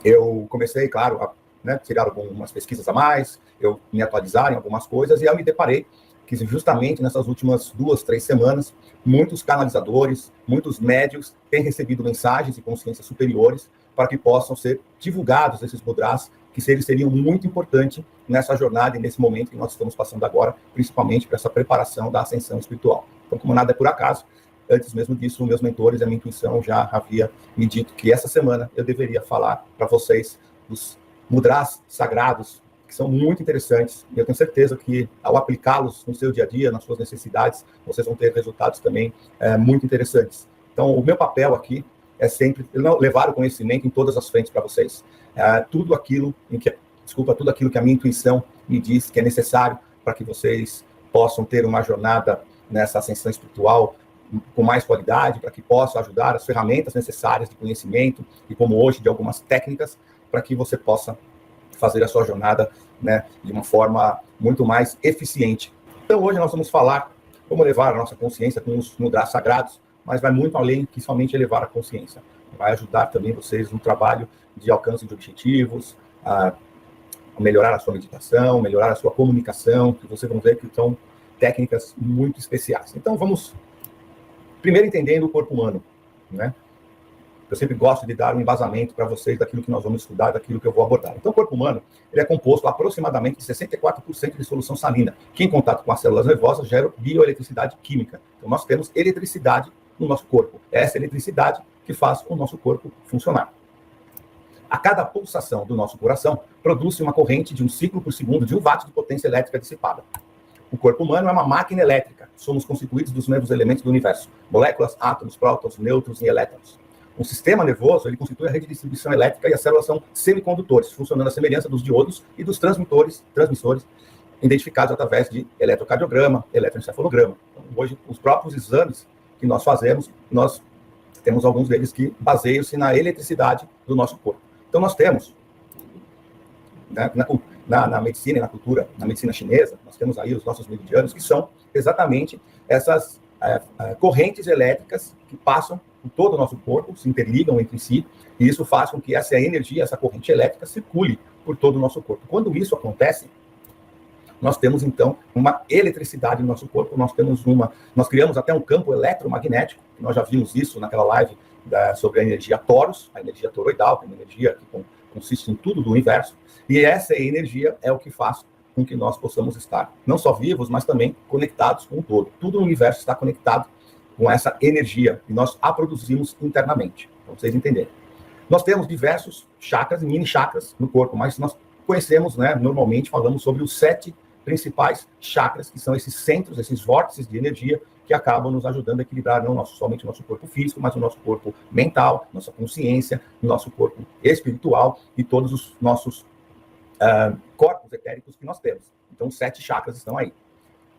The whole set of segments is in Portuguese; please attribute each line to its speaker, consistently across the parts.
Speaker 1: eu comecei, claro, a tirar algumas pesquisas a mais, eu me atualizar em algumas coisas, e eu me deparei que justamente nessas últimas 2, 3 semanas, muitos canalizadores, muitos médios têm recebido mensagens de consciências superiores para que possam ser divulgados esses mudras, que eles seriam muito importantes nessa jornada e nesse momento que nós estamos passando agora, principalmente para essa preparação da ascensão espiritual. Então, como nada é por acaso, antes mesmo disso, meus mentores e a minha intuição já havia me dito que essa semana eu deveria falar para vocês dos mudras sagrados, que são muito interessantes, e eu tenho certeza que, ao aplicá-los no seu dia a dia, nas suas necessidades, vocês vão ter resultados também muito interessantes. Então, o meu papel aqui é sempre levar o conhecimento em todas as frentes para vocês. Tudo aquilo que a minha intuição me diz que é necessário para que vocês possam ter uma jornada nessa ascensão espiritual com mais qualidade, para que possam ajudar as ferramentas necessárias de conhecimento, e como hoje, de algumas técnicas, para que você possa fazer a sua jornada, de uma forma muito mais eficiente. Então, hoje nós vamos falar como elevar a nossa consciência com os mudras sagrados, mas vai muito além que somente elevar a consciência. Vai ajudar também vocês no trabalho de alcance de objetivos, a melhorar a sua meditação, melhorar a sua comunicação, que vocês vão ver que são técnicas muito especiais. Então, vamos primeiro entendendo o corpo humano, Eu sempre gosto de dar um embasamento para vocês daquilo que nós vamos estudar, daquilo que eu vou abordar. Então, o corpo humano, ele é composto aproximadamente de 64% de solução salina, que em contato com as células nervosas gera bioeletricidade química. Então, nós temos eletricidade no nosso corpo. É essa eletricidade que faz o nosso corpo funcionar. A cada pulsação do nosso coração, produz uma corrente de 1 ciclo por segundo de 1 watt de potência elétrica dissipada. O corpo humano é uma máquina elétrica. Somos constituídos dos mesmos elementos do universo: moléculas, átomos, prótons, nêutrons e elétrons. O sistema nervoso, ele constitui a rede de distribuição elétrica, e as células são semicondutores, funcionando à semelhança dos diodos e dos transmissores, identificados através de eletrocardiograma, eletroencefalograma. Então, hoje, os próprios exames que nós fazemos, nós temos alguns deles que baseiam-se na eletricidade do nosso corpo. Então, nós temos, na medicina e na cultura, na medicina chinesa, nós temos aí os nossos meridianos, que são exatamente essas correntes elétricas que passam por todo o nosso corpo, se interligam entre si, e isso faz com que essa energia, essa corrente elétrica, circule por todo o nosso corpo. Quando isso acontece, nós temos, então, uma eletricidade no nosso corpo, nós criamos até um campo eletromagnético, nós já vimos isso naquela live sobre a energia Torus, a energia toroidal, que é uma energia que consiste em tudo do universo, e essa energia é o que faz com que nós possamos estar não só vivos, mas também conectados com o todo. Tudo no universo está conectado com essa energia, e nós a produzimos internamente, para vocês entenderem. Nós temos diversos chakras e mini chakras no corpo, mas nós conhecemos, normalmente falamos sobre os 7 principais chakras, que são esses centros, esses vórtices de energia que acabam nos ajudando a equilibrar não somente o nosso corpo físico, mas o nosso corpo mental, nossa consciência, o nosso corpo espiritual e todos os nossos corpos etéricos que nós temos. Então, os 7 chakras estão aí.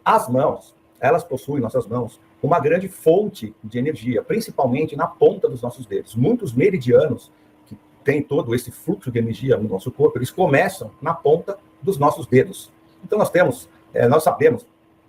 Speaker 1: As mãos, elas possuem, nossas mãos, uma grande fonte de energia, principalmente na ponta dos nossos dedos. Muitos meridianos que têm todo esse fluxo de energia no nosso corpo, eles começam na ponta dos nossos dedos. Então, nós sabemos,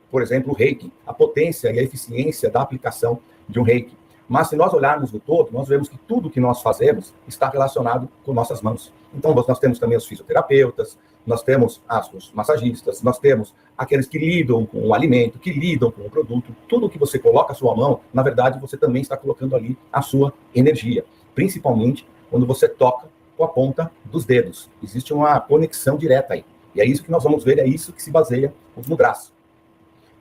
Speaker 1: por exemplo, o Reiki, a potência e a eficiência da aplicação de um Reiki. Mas, se nós olharmos no todo, nós vemos que tudo que nós fazemos está relacionado com nossas mãos. Então, nós temos também os fisioterapeutas, nós temos os massagistas, nós temos aqueles que lidam com o alimento, que lidam com o produto. Tudo que você coloca a sua mão, na verdade, você também está colocando ali a sua energia. Principalmente quando você toca com a ponta dos dedos. Existe uma conexão direta aí. E é isso que nós vamos ver, é isso que se baseia os mudras.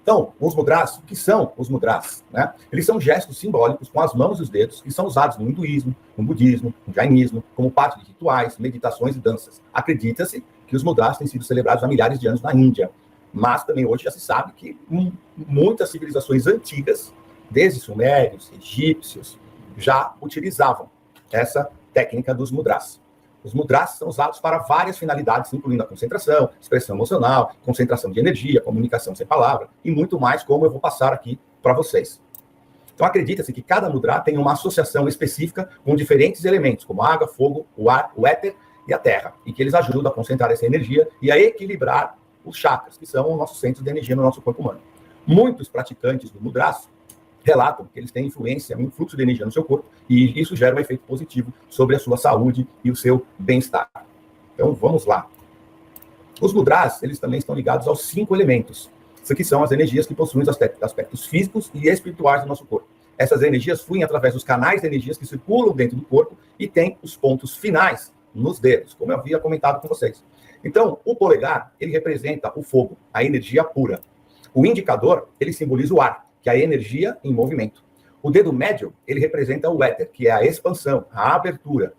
Speaker 1: Então, os mudras, o que são os mudras? Eles são gestos simbólicos com as mãos e os dedos que são usados no hinduísmo, no budismo, no jainismo, como parte de rituais, meditações e danças. Acredita-se que os mudras têm sido celebrados há milhares de anos na Índia, mas também hoje já se sabe que muitas civilizações antigas, desde sumérios, egípcios, já utilizavam essa técnica dos mudras. Os mudras são usados para várias finalidades, incluindo a concentração, expressão emocional, concentração de energia, comunicação sem palavra e muito mais, como eu vou passar aqui para vocês. Então, acredita-se que cada mudra tem uma associação específica com diferentes elementos, como a água, fogo, o ar, o éter e a terra, e que eles ajudam a concentrar essa energia e a equilibrar os chakras, que são os nossos centros de energia no nosso corpo humano. Muitos praticantes do mudras relatam que eles têm influência, um fluxo de energia no seu corpo, e isso gera um efeito positivo sobre a sua saúde e o seu bem-estar. Então, vamos lá. Os mudras, eles também estão ligados aos 5 elementos. Isso aqui são as energias que possuem os aspectos físicos e espirituais do nosso corpo. Essas energias fluem através dos canais de energias que circulam dentro do corpo e têm os pontos finais nos dedos, como eu havia comentado com vocês. Então, o polegar, ele representa o fogo, a energia pura. O indicador, ele simboliza o ar, que é a energia em movimento. O dedo médio, ele representa o éter, que é a expansão, a abertura.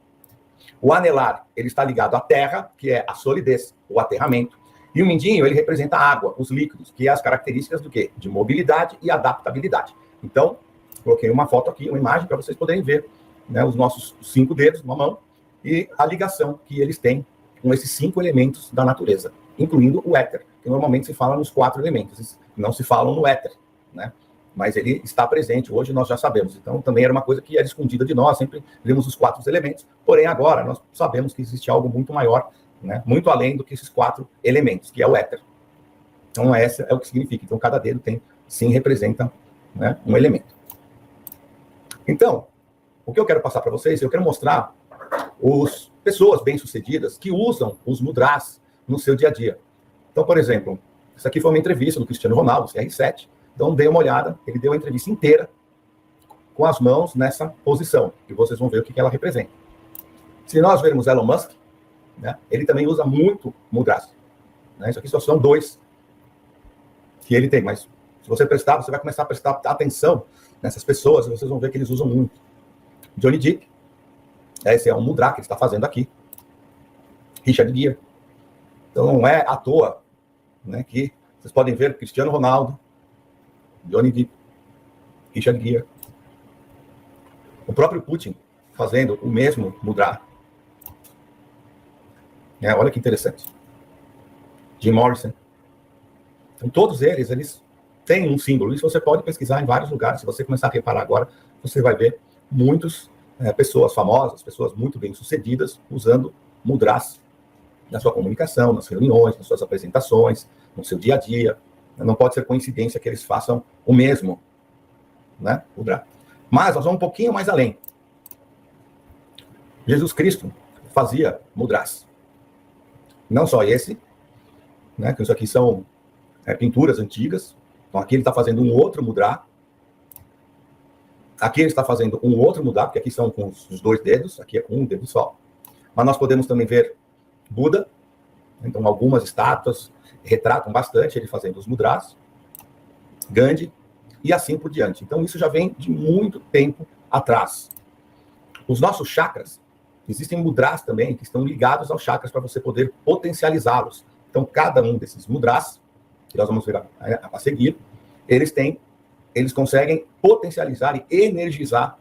Speaker 1: O anelar, ele está ligado à terra, que é a solidez, o aterramento. E o mindinho, ele representa a água, os líquidos, que é as características do quê? De mobilidade e adaptabilidade. Então, coloquei uma foto aqui, uma imagem, para vocês poderem ver, né, os nossos 5 dedos numa mão e a ligação que eles têm com esses 5 elementos da natureza, incluindo o éter, que normalmente se fala nos 4 elementos, não se falam no éter, né? Mas ele está presente, hoje nós já sabemos. Então, também era uma coisa que era escondida de nós, sempre vimos os 4 elementos, porém agora nós sabemos que existe algo muito maior, né? Muito além do que esses 4 elementos, que é o éter. Então, esse é o que significa. Então, cada dedo tem, sim, representa, né, um elemento. Então, o que eu quero passar para vocês, eu quero mostrar as pessoas bem-sucedidas que usam os mudras no seu dia a dia. Então, por exemplo, isso aqui foi uma entrevista do Cristiano Ronaldo, CR7. Então, dê uma olhada, ele deu a entrevista inteira com as mãos nessa posição, e vocês vão ver o que ela representa. Se nós vermos Elon Musk, né, ele também usa muito mudras. Né? Isso aqui só são 2 que ele tem, mas se você prestar, você vai começar a prestar atenção nessas pessoas, e vocês vão ver que eles usam muito. Johnny Depp, esse é um mudra que ele está fazendo aqui. Richard Gere. Então, não é à toa, né, que vocês podem ver Cristiano Ronaldo, Johnny Depp, Richard Gere, o próprio Putin fazendo o mesmo mudra. Olha que interessante. Jim Morrison. Então, todos eles têm um símbolo. Isso você pode pesquisar em vários lugares. Se você começar a reparar agora, você vai ver muitas pessoas famosas, pessoas muito bem-sucedidas, usando mudras na sua comunicação, nas reuniões, nas suas apresentações, no seu dia a dia. Não pode ser coincidência que eles façam o mesmo, né, mudra. Mas nós vamos um pouquinho mais além. Jesus Cristo fazia mudras. Não só esse, né, que isso aqui são pinturas antigas. Então aqui ele está fazendo um outro mudra. Aqui ele está fazendo um outro mudra, porque aqui são com os 2 dedos, aqui é com um dedo só. Mas nós podemos também ver Buda. Então algumas estátuas retratam bastante ele fazendo os mudras. Gandhi e assim por diante. Então isso já vem de muito tempo atrás. Os nossos chakras, existem mudras também que estão ligados aos chakras para você poder potencializá-los. Então cada um desses mudras, que nós vamos ver a seguir, eles conseguem potencializar e energizar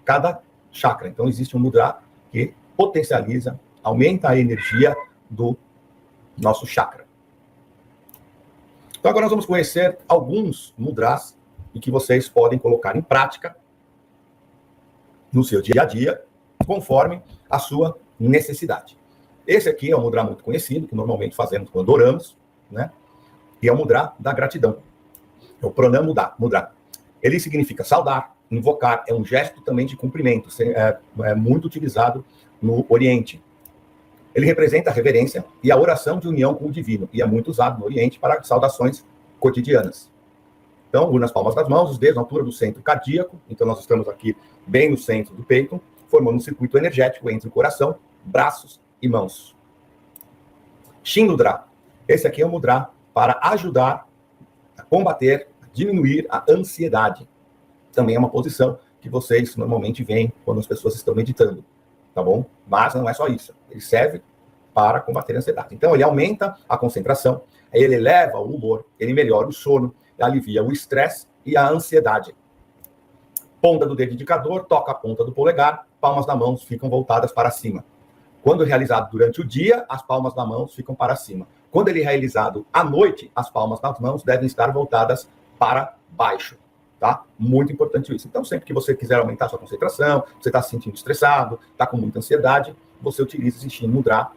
Speaker 1: cada chakra. Então existe um mudra que potencializa, aumenta a energia do nosso chakra. Então agora nós vamos conhecer alguns mudras e que vocês podem colocar em prática no seu dia a dia, conforme a sua necessidade. Esse aqui é um mudra muito conhecido, que normalmente fazemos quando oramos, né? E é o mudra da gratidão. É o Pranam Mudra. Ele significa saudar, invocar, é um gesto também de cumprimento, é muito utilizado no Oriente. Ele representa a reverência e a oração de união com o divino, e é muito usado no Oriente para saudações cotidianas. Então, une as palmas das mãos, os dedos na altura do centro cardíaco, então nós estamos aqui bem no centro do peito, formando um circuito energético entre o coração, braços e mãos. Shin Mudra. Esse aqui é o mudra para ajudar a combater, a diminuir a ansiedade. Também é uma posição que vocês normalmente veem quando as pessoas estão meditando, tá bom? Mas não é só isso. Ele serve para combater a ansiedade. Então, ele aumenta a concentração, ele eleva o humor, ele melhora o sono, alivia o estresse e a ansiedade. Ponta do dedo indicador, toca a ponta do polegar, palmas da mão ficam voltadas para cima. Quando realizado durante o dia, as palmas da mão ficam para cima. Quando ele é realizado à noite, as palmas das mãos devem estar voltadas para baixo. Tá? Muito importante isso. Então, sempre que você quiser aumentar sua concentração, você está se sentindo estressado, está com muita ansiedade, você utiliza esse Shin Mudra.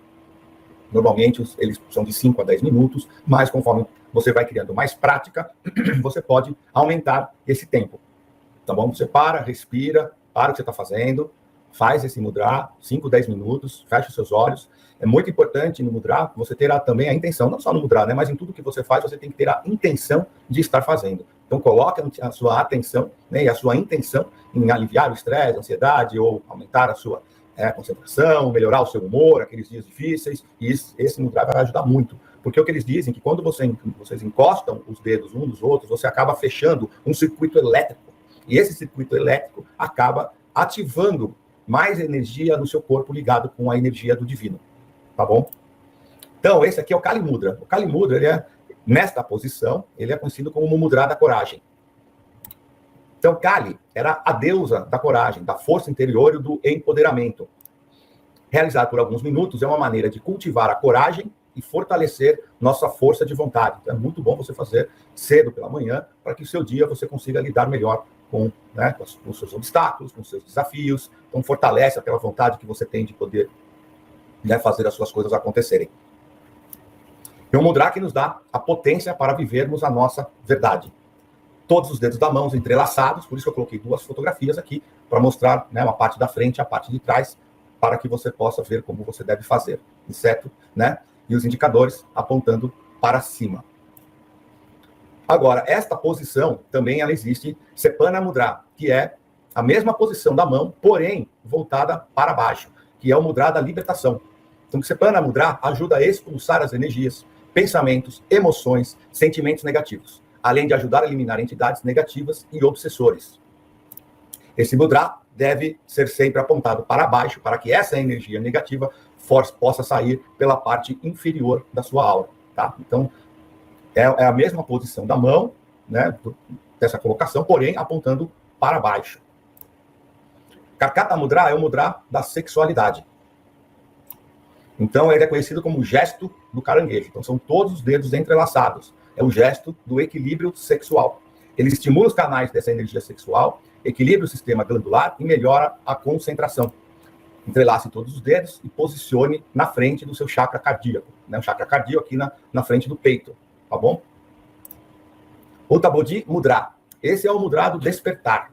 Speaker 1: Normalmente, eles são de 5 a 10 minutos, mas conforme você vai criando mais prática, você pode aumentar esse tempo. Tá bom? Você para, respira, para o que você está fazendo, faz esse mudra, 5, 10 minutos, fecha os seus olhos. É muito importante no mudra você ter também a intenção, não só no mudra, né, mas em tudo que você faz, você tem que ter a intenção de estar fazendo. Então, coloque a sua atenção, né, e a sua intenção em aliviar o estresse, a ansiedade, ou aumentar a sua concentração, melhorar o seu humor, aqueles dias difíceis, e esse mudra vai ajudar muito. Porque o que eles dizem é que quando vocês encostam os dedos uns dos outros, você acaba fechando um circuito elétrico. E esse circuito elétrico acaba ativando mais energia no seu corpo ligado com a energia do divino. Tá bom? Então, esse aqui é o Kali Mudra. O Kali Mudra, ele é, nesta posição, ele é conhecido como o mudra da coragem. Então, Kali era a deusa da coragem, da força interior e do empoderamento. Realizar por alguns minutos é uma maneira de cultivar a coragem e fortalecer nossa força de vontade. Então, é muito bom você fazer cedo pela manhã, para que o seu dia você consiga lidar melhor com os seus obstáculos, com os seus desafios. Então, fortalece aquela vontade que você tem de poder fazer as suas coisas acontecerem. É um mudra que nos dá a potência para vivermos a nossa verdade. Todos os dedos da mão entrelaçados, por isso que eu coloquei 2 fotografias aqui, para mostrar uma parte da frente e a parte de trás, para que você possa ver como você deve fazer, certo? E os indicadores apontando para cima. Agora, esta posição também ela existe, Sepana Mudra, que é a mesma posição da mão, porém voltada para baixo, que é o mudra da libertação. Então, Sepana Mudra ajuda a expulsar as energias, pensamentos, emoções, sentimentos negativos, além de ajudar a eliminar entidades negativas e obsessores. Esse mudra deve ser sempre apontado para baixo, para que essa energia negativa possa sair pela parte inferior da sua aura. Tá? Então, é a mesma posição da mão, dessa colocação, porém apontando para baixo. Karkata Mudra é o mudra da sexualidade. Então, ele é conhecido como o gesto do caranguejo. Então, são todos os dedos entrelaçados. É o gesto do equilíbrio sexual. Ele estimula os canais dessa energia sexual, equilibra o sistema glandular e melhora a concentração. Entrelace todos os dedos e posicione na frente do seu chakra cardíaco. O chakra cardíaco aqui na frente do peito. Tá bom? Uttabodhi Mudra. Esse é o mudra do despertar.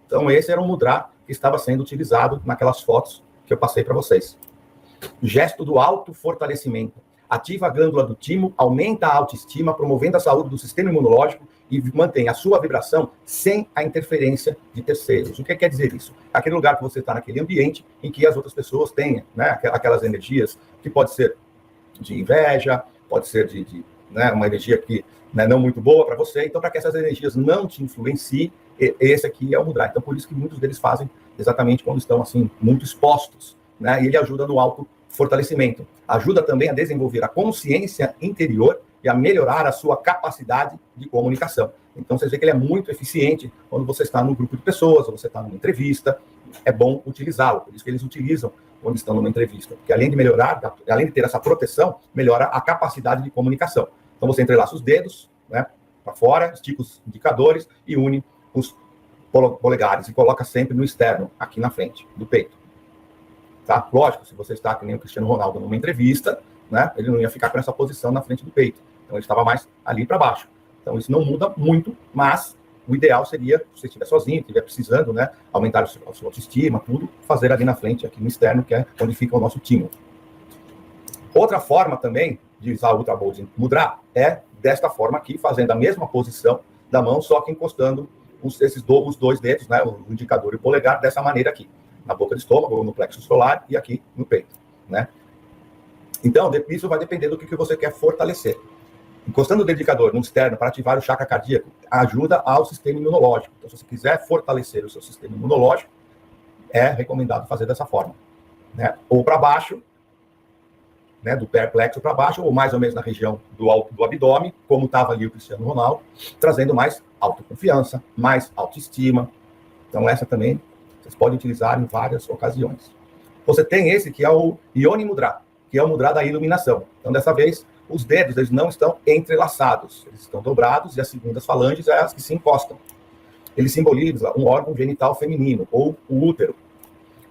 Speaker 1: Então, esse era um mudra que estava sendo utilizado naquelas fotos que eu passei para vocês. Gesto do autofortalecimento. Ativa a glândula do timo, aumenta a autoestima, promovendo a saúde do sistema imunológico e mantém a sua vibração sem a interferência de terceiros. O que quer dizer isso? Aquele lugar que você está naquele ambiente em que as outras pessoas têm aquelas energias que pode ser de inveja, pode ser de uma energia que não muito boa para você. Então, para que essas energias não te influenciem, esse aqui é o mudra. Então, por isso que muitos deles fazem exatamente quando estão assim muito expostos. E ele ajuda no autofortalecimento. Ajuda também a desenvolver a consciência interior e a melhorar a sua capacidade de comunicação. Então, você vê que ele é muito eficiente quando você está num grupo de pessoas, ou você está numa entrevista, é bom utilizá-lo. Por isso que eles utilizam quando estão numa entrevista. Porque além de melhorar, além de ter essa proteção, melhora a capacidade de comunicação. Então, você entrelaça os dedos para fora, estica os indicadores e une os polegares e coloca sempre no externo, aqui na frente do peito. Tá? Lógico, se você está, que nem o Cristiano Ronaldo, numa entrevista, ele não ia ficar com essa posição na frente do peito. Então, ele estava mais ali para baixo. Então, isso não muda muito, mas o ideal seria, se você estiver sozinho, estiver precisando, aumentar a sua autoestima, tudo, fazer ali na frente, aqui no externo, que é onde fica o nosso timo. Outra forma também de usar o Uttabodhi Mudra é desta forma aqui, fazendo a mesma posição da mão, só que encostando os 2 dedos, o indicador e o polegar, dessa maneira aqui. Na boca do estômago, ou no plexo solar e aqui no peito, Então, isso vai depender do que você quer fortalecer. Encostando o dedicador no externo para ativar o chakra cardíaco, ajuda ao sistema imunológico. Então, se você quiser fortalecer o seu sistema imunológico, é recomendado fazer dessa forma. Ou para baixo, do perplexo para baixo, ou mais ou menos na região do abdômen, como estava ali o Cristiano Ronaldo, trazendo mais autoconfiança, mais autoestima. Então, essa também vocês podem utilizar em várias ocasiões. Você tem esse que é o Yoni Mudra, que é o mudra da iluminação. Então, dessa vez, os dedos eles não estão entrelaçados, eles estão dobrados e as segundas falanges é as que se encostam. Ele simboliza um órgão genital feminino, ou o útero.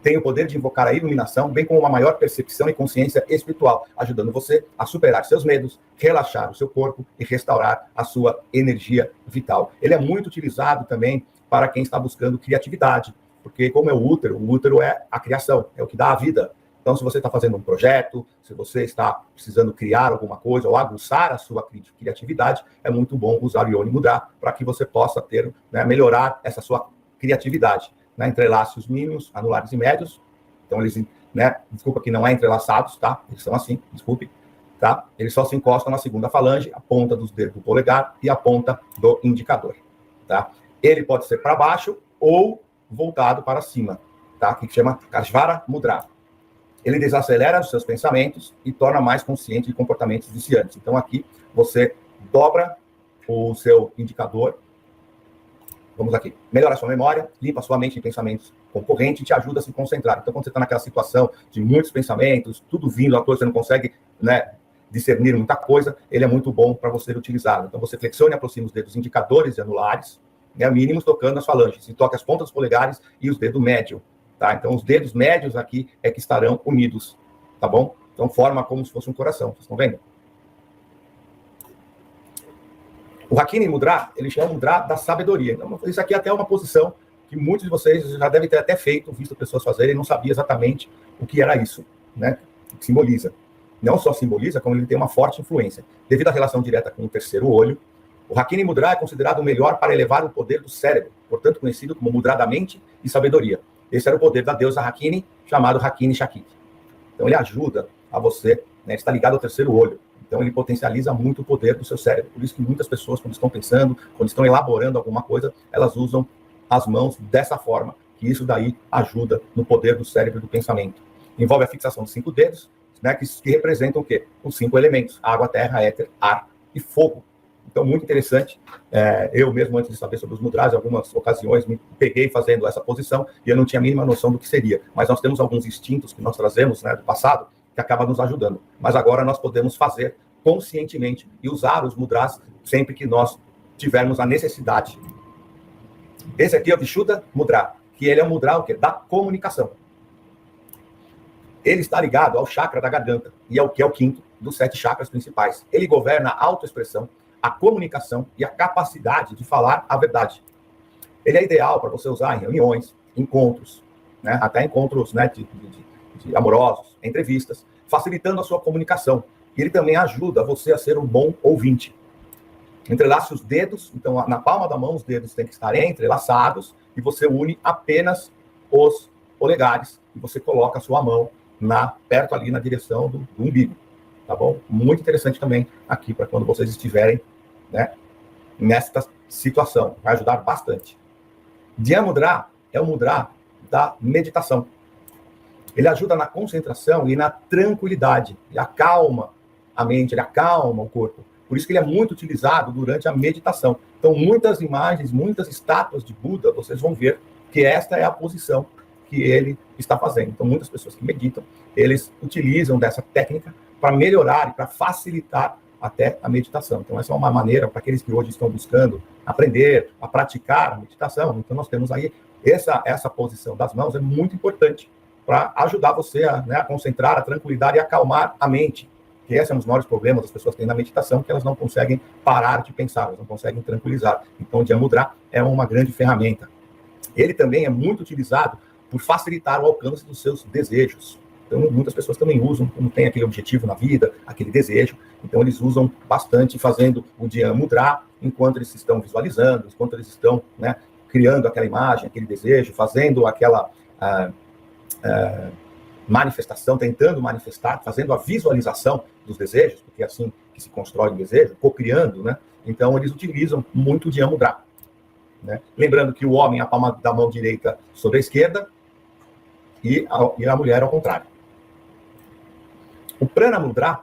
Speaker 1: Tem o poder de invocar a iluminação, bem como uma maior percepção e consciência espiritual, ajudando você a superar seus medos, relaxar o seu corpo e restaurar a sua energia vital. Ele é muito utilizado também para quem está buscando criatividade, porque como é o útero é a criação, é o que dá a vida. Então, se você está fazendo um projeto, se você está precisando criar alguma coisa ou aguçar a sua criatividade, é muito bom usar o Yoni Mudra para que você possa ter, né, melhorar essa sua criatividade. Né? Entrelace os mínimos, anulares e médios. Então, eles, né, desculpa que não é entrelaçados, tá? Eles são assim, desculpe. Tá? Eles só se encostam na segunda falange, a ponta dos dedos do polegar e a ponta do indicador. Tá? Ele pode ser para baixo ou voltado para cima, tá? Que chama Kashvara Mudra. Ele desacelera os seus pensamentos e torna mais consciente de comportamentos viciantes. Então, aqui, você dobra o seu indicador. Vamos aqui. Melhora a sua memória, limpa a sua mente de pensamentos concorrentes e te ajuda a se concentrar. Então, quando você está naquela situação de muitos pensamentos, tudo vindo à toa, você não consegue, né, discernir muita coisa, ele é muito bom para você utilizá-lo. Então, você flexiona e aproxima os dedos indicadores e anulares, né, mínimos, tocando as falanges, e toca as pontas dos polegares e os dedos médios. Tá? Então, os dedos médios aqui é que estarão unidos, tá bom? Então, forma como se fosse um coração, vocês estão vendo? O Hakini Mudra, ele chama Mudra da sabedoria. Então, isso aqui é até uma posição que muitos de vocês já devem ter até feito, visto pessoas fazerem, e não sabia exatamente o que era isso, né? O que simboliza. Não só simboliza, como ele tem uma forte influência. Devido à relação direta com o terceiro olho, o Hakini Mudra é considerado o melhor para elevar o poder do cérebro, portanto conhecido como Mudra da mente e sabedoria. Esse era o poder da deusa Hakini, chamado Hakini Shakti. Então, ele ajuda a você, né, está ligado ao terceiro olho. Então, ele potencializa muito o poder do seu cérebro. Por isso que muitas pessoas, quando estão pensando, quando estão elaborando alguma coisa, elas usam as mãos dessa forma, que isso daí ajuda no poder do cérebro e do pensamento. Envolve a fixação de 5 dedos, né, que representam o quê? Os 5 elementos: água, terra, éter, ar e fogo. Então, muito interessante. Eu mesmo, antes de saber sobre os mudras, em algumas ocasiões me peguei fazendo essa posição e eu não tinha a mínima noção do que seria. Mas nós temos alguns instintos que nós trazemos, né, do passado, que acaba nos ajudando. Mas agora nós podemos fazer conscientemente e usar os mudras sempre que nós tivermos a necessidade. Esse aqui é o Vishuddha Mudra, que ele é um mudra o quê? Da comunicação. Ele está ligado ao chakra da garganta, e é o que é o quinto dos 7 chakras principais. Ele governa a autoexpressão, a comunicação e a capacidade de falar a verdade. Ele é ideal para você usar em reuniões, encontros, né, até encontros, né, de amorosos, entrevistas, facilitando a sua comunicação. E ele também ajuda você a ser um bom ouvinte. Entrelace os dedos, então na palma da mão os dedos têm que estar entrelaçados e você une apenas os polegares e você coloca a sua mão perto ali na direção do umbigo. Tá bom? Muito interessante também aqui para quando vocês estiverem, né, nesta situação. Vai ajudar bastante. Dhyan Mudra é o mudra da meditação. Ele ajuda na concentração e na tranquilidade. Ele acalma a mente, ele acalma o corpo. Por isso que ele é muito utilizado durante a meditação. Então, muitas imagens, muitas estátuas de Buda, vocês vão ver que esta é a posição que ele está fazendo. Então, muitas pessoas que meditam, eles utilizam dessa técnica para melhorar e para facilitar até a meditação. Então, essa é uma maneira para aqueles que hoje estão buscando aprender, a praticar a meditação. Então, nós temos aí essa posição das mãos, é muito importante para ajudar você a concentrar, a tranquilidade e acalmar a mente. Que esse é um dos maiores problemas das pessoas que têm na meditação, que elas não conseguem parar de pensar, elas não conseguem tranquilizar. Então, o Dhyan Mudra é uma grande ferramenta. Ele também é muito utilizado por facilitar o alcance dos seus desejos. Então, muitas pessoas também usam, quando tem aquele objetivo na vida, aquele desejo. Então, eles usam bastante fazendo o Dhyan Mudra enquanto eles estão visualizando, enquanto eles estão, né, criando aquela imagem, aquele desejo, fazendo aquela manifestação, tentando manifestar, fazendo a visualização dos desejos, porque é assim que se constrói o desejo, co-criando, né? Então, eles utilizam muito o Dhyan Mudra. Né? Lembrando que o homem, a palma da mão direita sobre a esquerda, e a mulher ao contrário. O Prana Mudra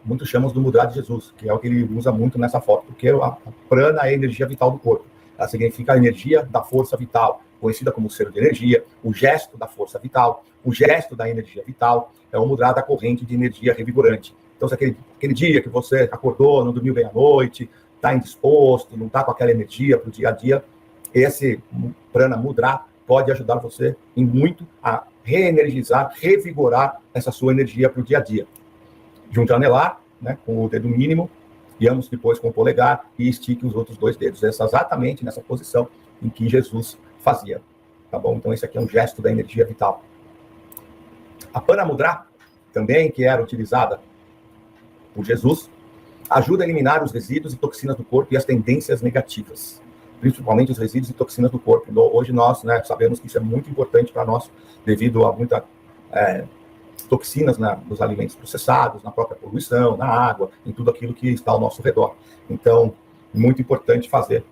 Speaker 1: muitos chamam do Mudra de Jesus, que é o que ele usa muito nessa foto, porque a prana é a energia vital do corpo. Ela significa a energia da força vital, conhecida como selo de energia, o gesto da força vital, o gesto da energia vital, é o mudra da corrente de energia revigorante. Então, se aquele dia que você acordou, não dormiu bem à noite, está indisposto, não está com aquela energia para o dia a dia, esse Prana Mudra pode ajudar você em muito a reenergizar, revigorar essa sua energia para o dia a dia. Junte o anelar, né, com o dedo mínimo, e ambos depois com o polegar, e estique os outros 2 dedos. Exatamente nessa posição em que Jesus fazia, tá bom? Então esse aqui é um gesto da energia vital. A Pana Mudra, também, que era utilizada por Jesus, ajuda a eliminar os resíduos e toxinas do corpo e as tendências negativas, principalmente os resíduos e toxinas do corpo. Hoje nós, né, sabemos que isso é muito importante para nós, devido a muita toxinas nos alimentos processados, na própria poluição, na água, em tudo aquilo que está ao nosso redor. Então, muito importante fazer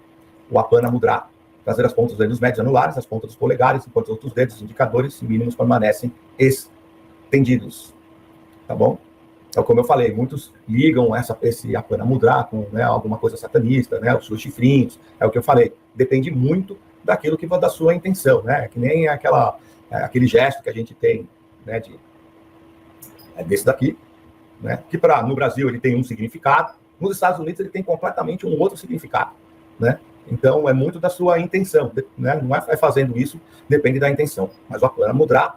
Speaker 1: o Apana Mudra, trazer as pontas dos dedos médios anulares, as pontas dos polegares, enquanto os outros dedos indicadores mínimos permanecem estendidos, tá bom? Então, como eu falei, muitos ligam esse Apana Mudra com, né, alguma coisa satanista, né, os seus chifrinhos, é o que eu falei. Depende muito daquilo que da sua intenção, né? Que nem aquele gesto que a gente tem, né, desse daqui, né? Que no Brasil ele tem um significado, nos Estados Unidos ele tem completamente um outro significado, né? Então é muito da sua intenção, né? Não é fazendo isso, depende da intenção. Mas o Apana Mudra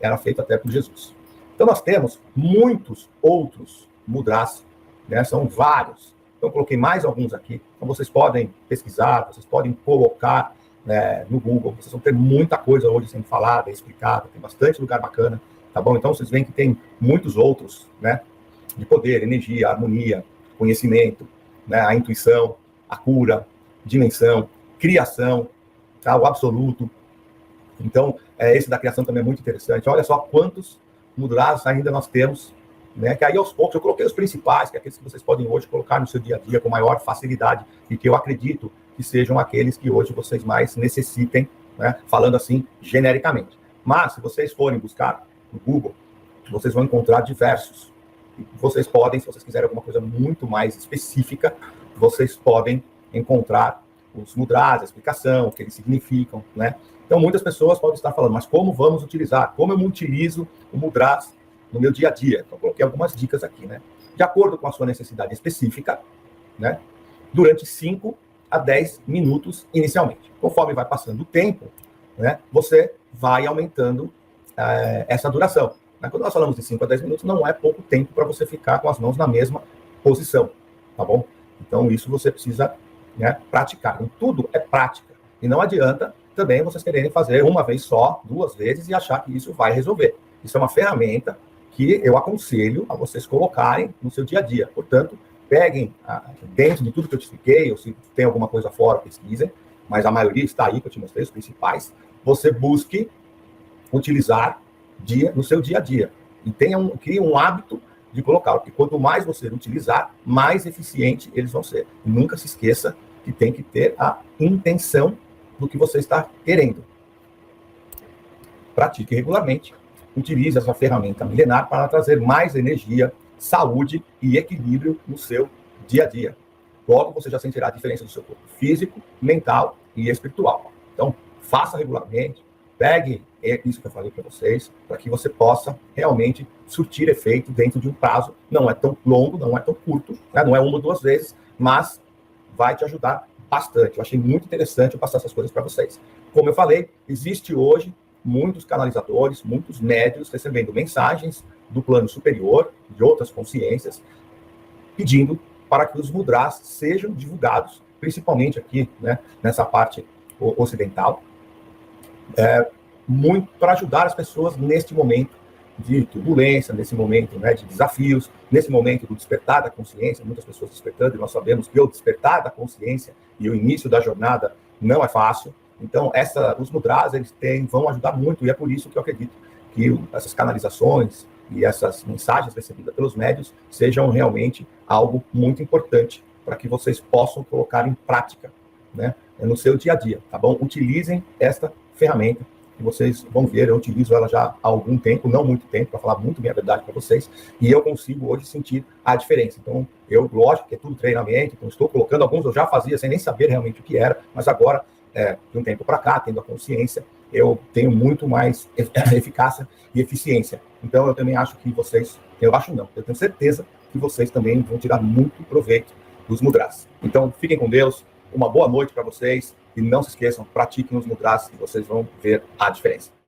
Speaker 1: era feito até por Jesus. Então, nós temos muitos outros mudras, né? São vários. Então, eu coloquei mais alguns aqui. Então, vocês podem pesquisar, vocês podem colocar, né, no Google. Vocês vão ter muita coisa hoje sendo falada, explicada. Tem bastante lugar bacana, tá bom? Então, vocês veem que tem muitos outros, né? De poder, energia, harmonia, conhecimento, né? A intuição, a cura, dimensão, criação, tá? O absoluto. Então, esse da criação também é muito interessante. Olha só quantos mudras ainda nós temos, né? Que aí aos poucos eu coloquei os principais, que é aqueles que vocês podem hoje colocar no seu dia a dia com maior facilidade e que eu acredito que sejam aqueles que hoje vocês mais necessitem, né? Falando assim genericamente. Mas se vocês forem buscar no Google, vocês vão encontrar diversos. E vocês podem, se vocês quiserem alguma coisa muito mais específica, vocês podem encontrar os mudras, a explicação, o que eles significam, né? Então, muitas pessoas podem estar falando, mas como vamos utilizar? Como eu utilizo o mudras no meu dia a dia? Então, eu coloquei algumas dicas aqui, né? De acordo com a sua necessidade específica, né? Durante 5 a 10 minutos inicialmente. Conforme vai passando o tempo, né? Você vai aumentando essa duração. Né? Quando nós falamos de 5 a 10 minutos, não é pouco tempo para você ficar com as mãos na mesma posição, tá bom? Então, isso você precisa, né, praticar. Então, tudo é prática. E não adianta também vocês quererem fazer uma vez só, 2 vezes e achar que isso vai resolver. Isso é uma ferramenta que eu aconselho a vocês colocarem no seu dia a dia. Portanto, peguem dentro de tudo que eu te expliquei, ou se tem alguma coisa fora, pesquisem, mas a maioria está aí, que eu te mostrei, os principais. Você busque utilizar no seu dia a dia. E crie um hábito de colocar, porque quanto mais você utilizar, mais eficiente eles vão ser. E nunca se esqueça que tem que ter a intenção do que você está querendo. Pratique regularmente. Utilize essa ferramenta milenar para trazer mais energia, saúde e equilíbrio no seu dia a dia. Logo, você já sentirá a diferença do seu corpo físico, mental e espiritual. Então, faça regularmente. Pegue isso que eu falei para vocês, para que você possa realmente surtir efeito dentro de um prazo. Não é tão longo, não é tão curto, né? Não é 1 ou 2 vezes, mas vai te ajudar bastante. Eu achei muito interessante eu passar essas coisas para vocês. Como eu falei, existe hoje muitos canalizadores, muitos médiuns recebendo mensagens do plano superior, de outras consciências, pedindo para que os mudras sejam divulgados, principalmente aqui, né, nessa parte ocidental, muito para ajudar as pessoas neste momento de turbulência, nesse momento, né, de desafios, nesse momento do despertar da consciência, muitas pessoas despertando, e nós sabemos que o despertar da consciência e o início da jornada não é fácil. Então, os mudras, eles vão ajudar muito, e é por isso que eu acredito que essas canalizações e essas mensagens recebidas pelos médiuns sejam realmente algo muito importante para que vocês possam colocar em prática, né, no seu dia a dia, tá bom? Utilizem esta ferramenta, que vocês vão ver, eu utilizo ela já há algum tempo, não muito tempo, para falar muito bem a verdade para vocês, e eu consigo hoje sentir a diferença. Então, lógico que é tudo treinamento, então estou colocando alguns, eu já fazia sem nem saber realmente o que era, mas agora, de um tempo para cá, tendo a consciência, eu tenho muito mais eficácia e eficiência. Então, eu também acho que vocês, eu tenho certeza que vocês também vão tirar muito proveito dos mudras. Então, fiquem com Deus, uma boa noite para vocês, e não se esqueçam, pratiquem os mudras e vocês vão ver a diferença.